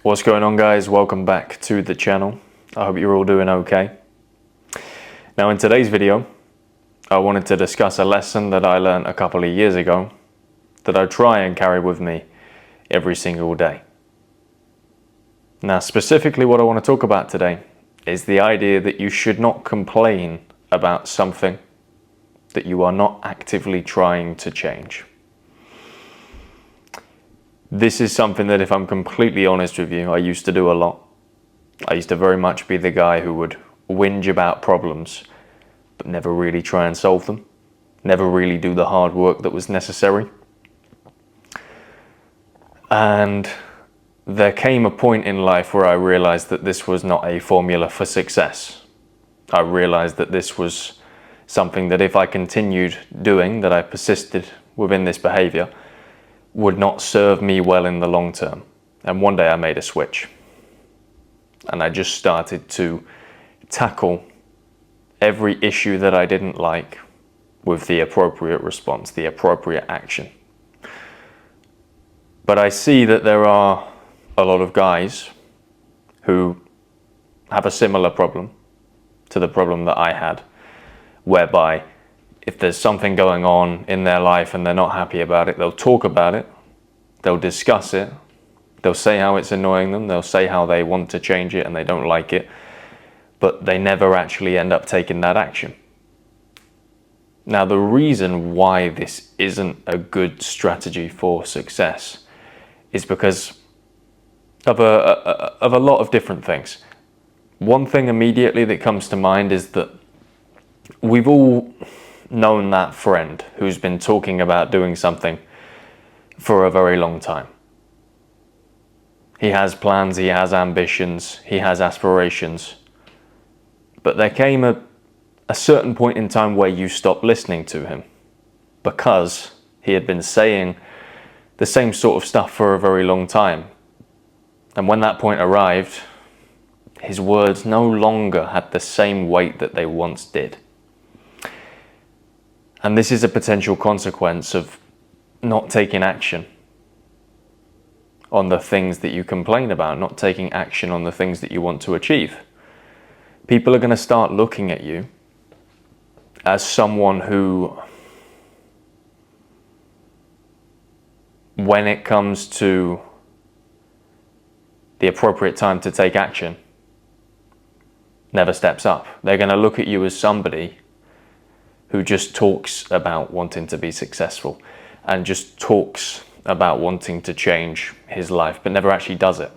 What's going on, guys? Welcome back to the channel. I hope you're all doing okay. Now in today's video, I wanted to discuss a lesson that I learned a couple of years ago that I try and carry with me every single day. Now specifically what I want to talk about today is the idea that you should not complain about something that you are not actively trying to change. This is something that, if I'm completely honest with you, I used to do a lot. I used to very much be the guy who would whinge about problems, but never really try and solve them. Never really do the hard work that was necessary. And there came a point in life where I realized that this was not a formula for success. I realized that this was something that if I continued doing, that I persisted within this behavior, would not serve me well in the long term. And one day I made a switch. And I just started to tackle every issue that I didn't like with the appropriate response, the appropriate action. But I see that there are a lot of guys who have a similar problem to the problem that I had, whereby if there's something going on in their life and they're not happy about it, they'll talk about it, they'll discuss it, they'll say how it's annoying them, they'll say how they want to change it and they don't like it, but they never actually end up taking that action. Now, the reason why this isn't a good strategy for success is because of a lot of different things. One thing immediately that comes to mind is that we've all known that friend who's been talking about doing something for a very long time. He has plans, he has ambitions, he has aspirations, but there came a certain point in time where you stopped listening to him because he had been saying the same sort of stuff for a very long time. And when that point arrived, his words no longer had the same weight that they once did. And this is a potential consequence of not taking action on the things that you complain about, not taking action on the things that you want to achieve. People are going to start looking at you as someone who, when it comes to the appropriate time to take action, never steps up. They're going to look at you as somebody who just talks about wanting to be successful and just talks about wanting to change his life, but never actually does it.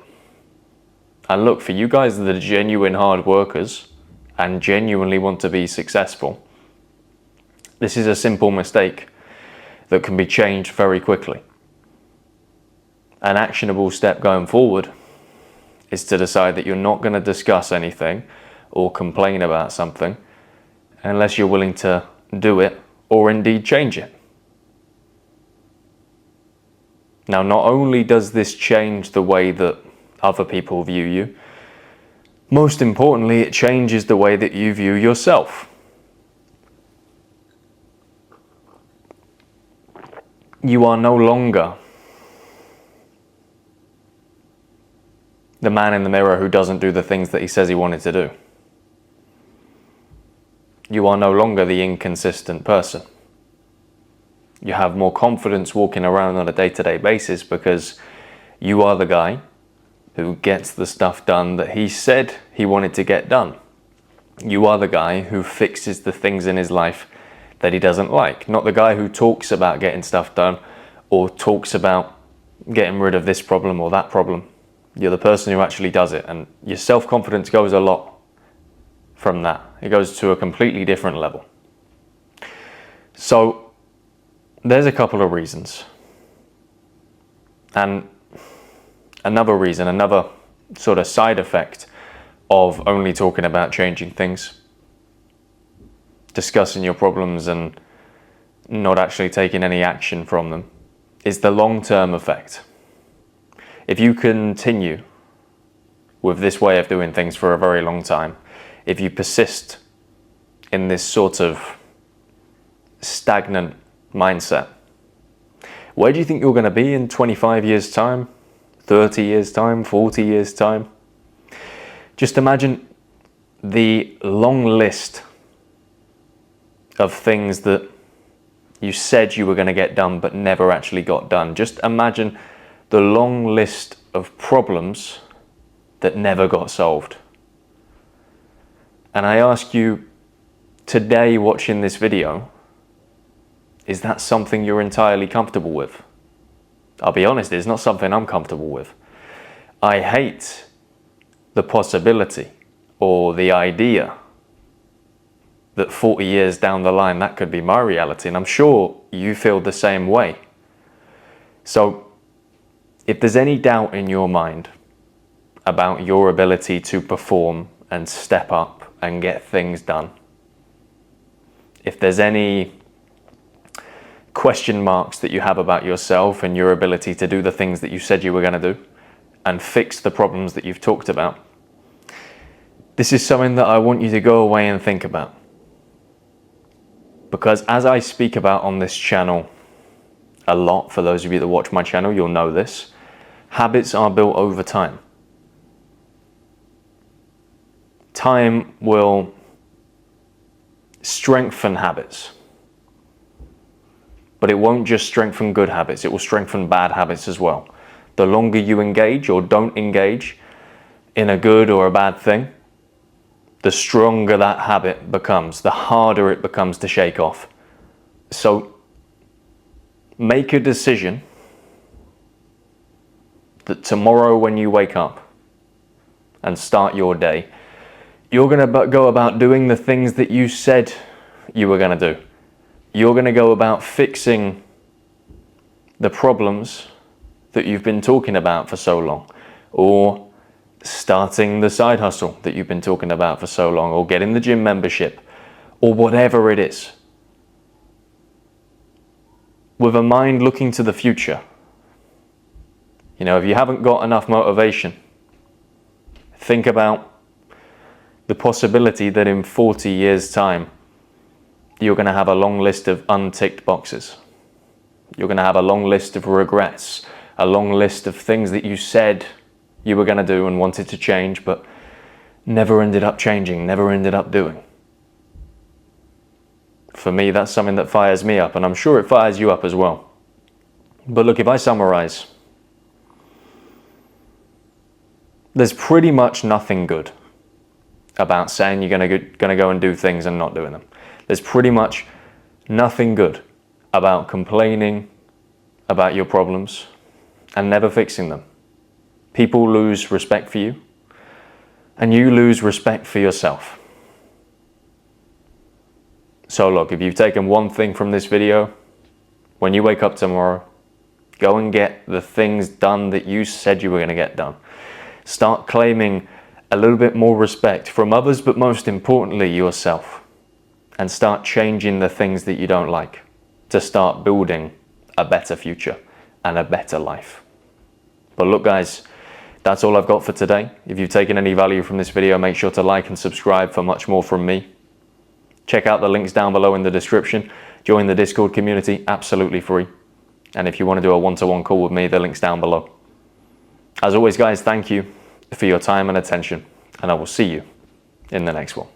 And look, for you guys that are genuine hard workers and genuinely want to be successful, this is a simple mistake that can be changed very quickly. An actionable step going forward is to decide that you're not going to discuss anything or complain about something unless you're willing to do it or indeed change it. Now, not only does this change the way that other people view you, most importantly, it changes the way that you view yourself. You are no longer the man in the mirror who doesn't do the things that he says he wanted to do. You are no longer the inconsistent person. You have more confidence walking around on a day-to-day basis because you are the guy who gets the stuff done that he said he wanted to get done. You are the guy who fixes the things in his life that he doesn't like, not the guy who talks about getting stuff done or talks about getting rid of this problem or that problem. You're the person who actually does it, and your self-confidence goes a lot from that. It goes to a completely different level. So there's a couple of reasons. And another reason, another sort of side effect of only talking about changing things, discussing your problems and not actually taking any action from them, is the long-term effect. If you continue with this way of doing things for a very long time, if you persist in this sort of stagnant mindset, where do you think you're going to be in 25 years' time, 30 years' time, 40 years' time. Just imagine the long list of things that you said you were going to get done but never actually got done. Just imagine the long list of problems that never got solved. And I ask you today, watching this video, is that something you're entirely comfortable with? I'll be honest, it's not something I'm comfortable with. I hate the possibility or the idea that 40 years down the line that could be my reality, and I'm sure you feel the same way. So if there's any doubt in your mind about your ability to perform and step up and get things done, if there's any question marks that you have about yourself and your ability to do the things that you said you were going to do and fix the problems that you've talked about, this is something that I want you to go away and think about. Because as I speak about on this channel a lot, for those of you that watch my channel, you'll know this, habits are built over time. Time will strengthen habits. But it won't just strengthen good habits, it will strengthen bad habits as well. The longer you engage or don't engage in a good or a bad thing, the stronger that habit becomes, the harder it becomes to shake off. So make a decision that tomorrow when you wake up and start your day, you're going to go about doing the things that you said you were going to do. You're going to go about fixing the problems that you've been talking about for so long, or starting the side hustle that you've been talking about for so long, or getting the gym membership, or whatever it is. With a mind looking to the future. You know, if you haven't got enough motivation, think about the possibility that in 40 years' time, you're going to have a long list of unticked boxes. You're going to have a long list of regrets, a long list of things that you said you were going to do and wanted to change, but never ended up changing, never ended up doing. For me, that's something that fires me up, and I'm sure it fires you up as well. But look, if I summarize, there's pretty much nothing good about saying you're going to go and do things and not doing them. There's pretty much nothing good about complaining about your problems and never fixing them. People lose respect for you, and you lose respect for yourself. So look, if you've taken one thing from this video, when you wake up tomorrow, go and get the things done that you said you were going to get done. Start claiming a little bit more respect from others, but most importantly, yourself. And start changing the things that you don't like to start building a better future and a better life. But look, guys, that's all I've got for today. If you've taken any value from this video, make sure to like and subscribe for much more from me. Check out the links down below in the description. Join the Discord community, absolutely free. And if you want to do a one-to-one call with me, the link's down below. As always, guys, thank you for your time and attention, and I will see you in the next one.